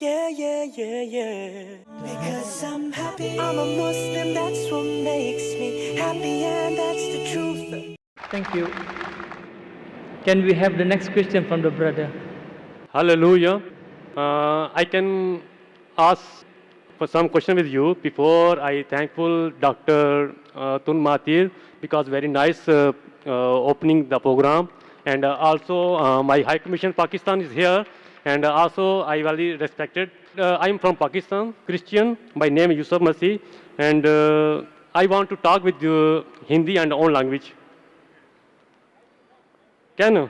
Yeah, yeah, yeah, yeah. Because I'm happy. I'm a Muslim, that's what makes me happy, and that's the truth. Thank you. Can we have the next question from the brother? Hallelujah. I can ask for some question with you before I thankful Dr. Tun Matir because very nice opening the program, and also my High Commission Pakistan is here, and also I very respected. I am from Pakistan, Christian. My name is Yusuf Masih, and I want to talk with you Hindi and own language. Can?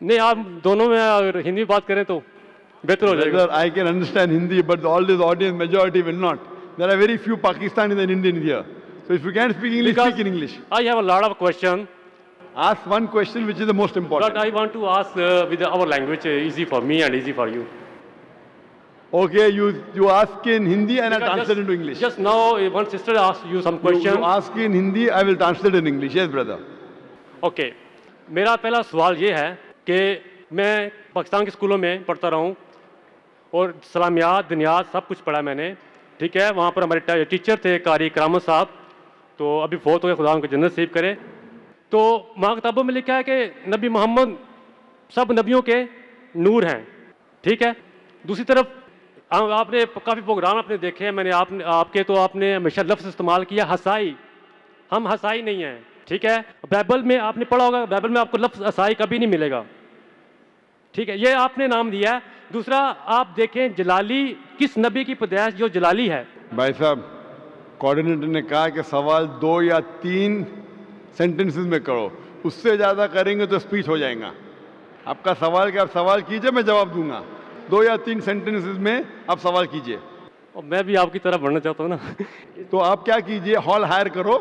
नहीं आप दोनों में अगर हिंदी बात करें तो बेहतर हो जाएगा. Brother, I can understand Hindi, but all this audience majority will not. There are very few Pakistanis and Indians here. So if you can't speak English, Because speak in English. I have a lot of question, Ask one question which is the most important. but I want to ask with our language easy for me and easy for you. Okay, you ask in Hindi and I'll Because translate into English. Just now one sister asked you some You question. ask in Hindi, I will translate in English. Yes, brother. Okay. मेरा पहला सवाल ये है कि मैं पाकिस्तान के स्कूलों में पढ़ता रहा हूँ और सलामियात दुनियात सब कुछ पढ़ा मैंने. ठीक है, वहाँ पर हमारे टीचर थे कारी करामत साहब, तो अभी बहुत हो गए, खुदा उनको जन्नत नसीब करे. तो वहाँ किताबों में लिखा है कि नबी मोहम्मद सब नबियों के नूर हैं. ठीक है. दूसरी तरफ आपने काफ़ी प्रोग्राम आपने देखे हैं, मैंने आपके तो आपने हमेशा लफ्ज़ इस्तेमाल किया हसाई. हम हसाई नहीं हैं. ठीक है. बाइबल में आपने पढ़ा होगा, बाइबल में आपको लफ्ज़ हसाई कभी नहीं मिलेगा. ठीक है, ये आपने नाम दिया है. दूसरा आप देखें जलाली किस नबी की पैदाइश जो जलाली है. भाई साहब, कोऑर्डिनेटर ने कहा कि सवाल 2 या 3 सेंटेंसेस में करो, उससे ज़्यादा करेंगे तो स्पीच हो जाएगा. आपका सवाल क्या, आप सवाल कीजिए, मैं जवाब दूंगा. 2 या 3 सेंटेंसेस में आप सवाल कीजिए. और मैं भी आपकी तरफ बढ़ना चाहता हूँ ना. तो आप क्या कीजिए, हॉल हायर करो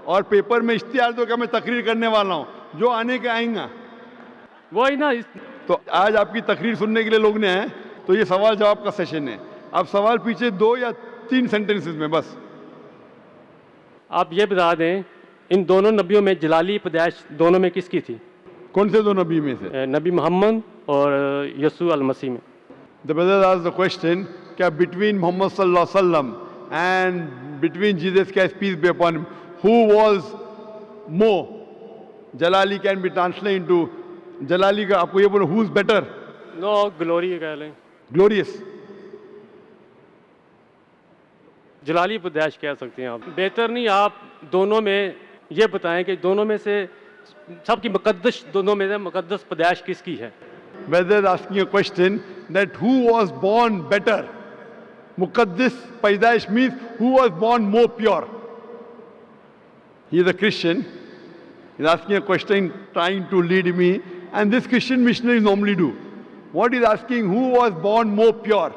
और पेपर में इश्तिहार दो कि मैं तकरीर करने वाला हूँ, जो आने के आएंगा. वही ना. तो आज आपकी तकरीर सुनने के लिए लोग ने आए, तो ये सवाल जवाब का सेशन है. आप सवाल पीछे 2 या 3 सेंटेंसेस में बस. आप ये बता दें इन दोनों नबियों में जलाली पैदाइश दोनों में किसकी थी. कौन से 2 नबी में से? नबी मोहम्मद और यसू अल मसीह में. The brother asked the question, क्या between Muhammad sallallahu alaihi wasallam and between Jesus Christ peace be upon him, who was more? Jalali can be translated into Jalali का आपको ये बोलो, who is better? No glory कह लें, Glorious. जलाली पैदाइश कह सकते हैं आप. बेहतर नहीं आप दोनों में ये बताएं कि दोनों में से सबकी मुकद्दस, दोनों में से मुकद्दस पैदाइश किसकी है. Brother is asking a question that who was born better? Muqaddis Paidaish means who was born more pure. He is a Christian. He is asking a question trying to lead me, and this Christian missionaries normally do. What he is asking, who was born more pure?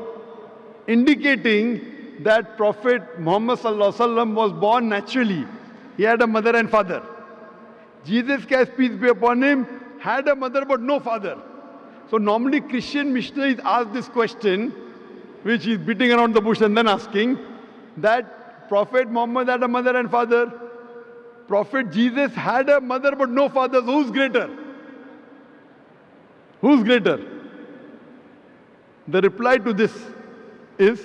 Indicating that Prophet Muhammad sallallahu alaihi wasallam was born naturally. He had a mother and father. Jesus Christ peace be upon him had a mother but no father. So normally Christian missionaries ask this question, which is beating around the bush and then asking that Prophet Muhammad had a mother and father. Prophet Jesus had a mother but no father. So who's greater? Who's greater? The reply to this is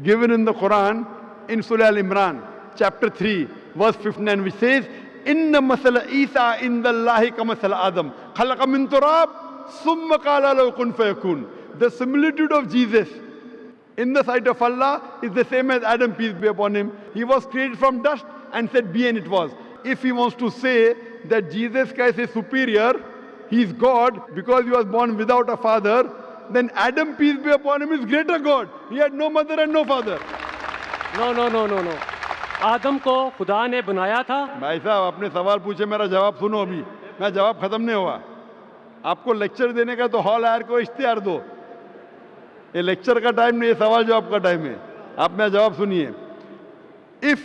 given in the Quran in Surah Al-Imran, chapter 3, verse 59, which says, Inna masala Isa inda Allahi ka masala Adam. Khalaqa min turab, summa qala lahu kun fayakun. The similitude of Jesus in the sight of Allah is the same as Adam, peace be upon him. He was created from dust and said, be, and it was. If he wants to say that Jesus Christ is superior, he is God because he was born without a father, then Adam, peace be upon him, is greater God. He had no mother and no father. No. आदम को खुदा ने बनाया था. भाई साहब, आपने सवाल पूछे, मेरा जवाब सुनो. अभी मैं जवाब खत्म नहीं हुआ. आपको लेक्चर देने का तो हॉल हायर को इश्तिहार दो. ये लेक्चर का टाइम नहीं, ये सवाल जवाब का टाइम है. आप मेरा जवाब सुनिए. If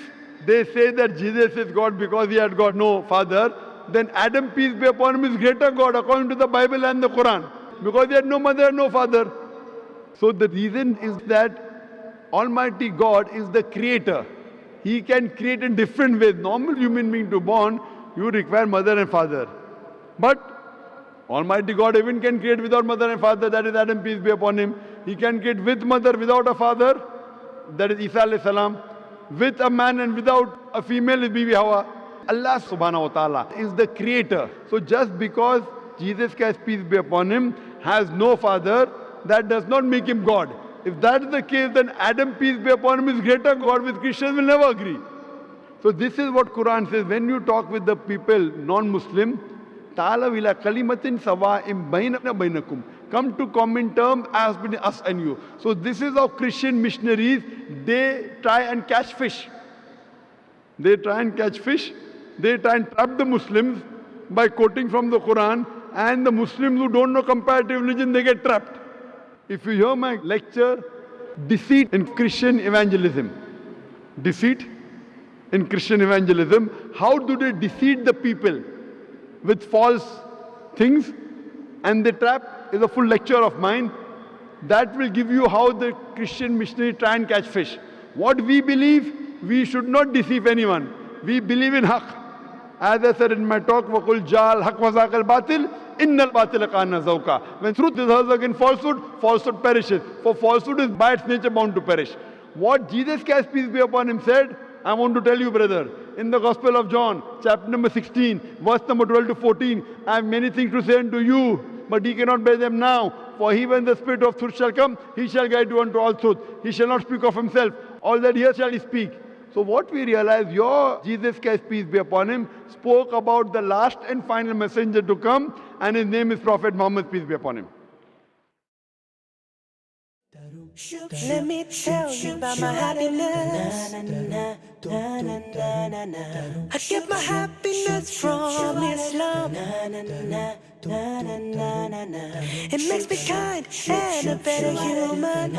they say that Jesus is God because he had got no father, then Adam, peace be upon him, is greater God according to the Bible and the Quran because he had no mother and no father. So the reason is that Almighty God is the creator. He can create in different ways. Normal human being to born, you require mother and father. But Almighty God even can create without mother and father, that is Adam, peace be upon him. He can create with mother, without a father, that is Isa alayhi salam. With a man and without a female is Bibi Hawa. Allah subhanahu wa ta'ala is the creator. So just because Jesus Christ, peace be upon him, has no father, that does not make him God. If that is the case, then Adam, peace be upon him, is greater God, which Christians will never agree. So this is what Quran says. When you talk with the people, non-Muslim, ta'alaw ila kalimatin sawa'im bainana bainakum. Come to common terms as between us and you. So this is how Christian missionaries, they try and catch fish. They try and catch fish. They try and trap the Muslims by quoting from the Quran. And the Muslims who don't know comparative religion, they get trapped. If you hear my lecture, deceit in Christian evangelism. Deceit in Christian evangelism. How do they deceive the people with false things? And the trap is a full lecture of mine. That will give you how the Christian missionary try and catch fish. What we believe, we should not deceive anyone. We believe in haqq. As I said in my talk, وَقُلْ جَعَلْ حَقْ وَزَاقَ الْبَاطِلِ إِنَّ الْبَاطِلَ كَانَ زَوْقًا. When truth is hers against falsehood, falsehood perishes. For falsehood is by its nature bound to perish. What Jesus Christ, peace be upon him, said, I want to tell you, brother, in the Gospel of John, chapter number 16, verse number 12 to 14, I have many things to say unto you, but ye cannot bear them now. For he, when the Spirit of truth shall come, he shall guide you unto all truth. He shall not speak of himself. All that here shall he speak. So what we realize, your Jesus Christ, peace be upon him, spoke about the last and final messenger to come, and his name is Prophet Muhammad, peace be upon him. Let me tell you about my happiness. I get my happiness from Islam. It makes me kind and a better human.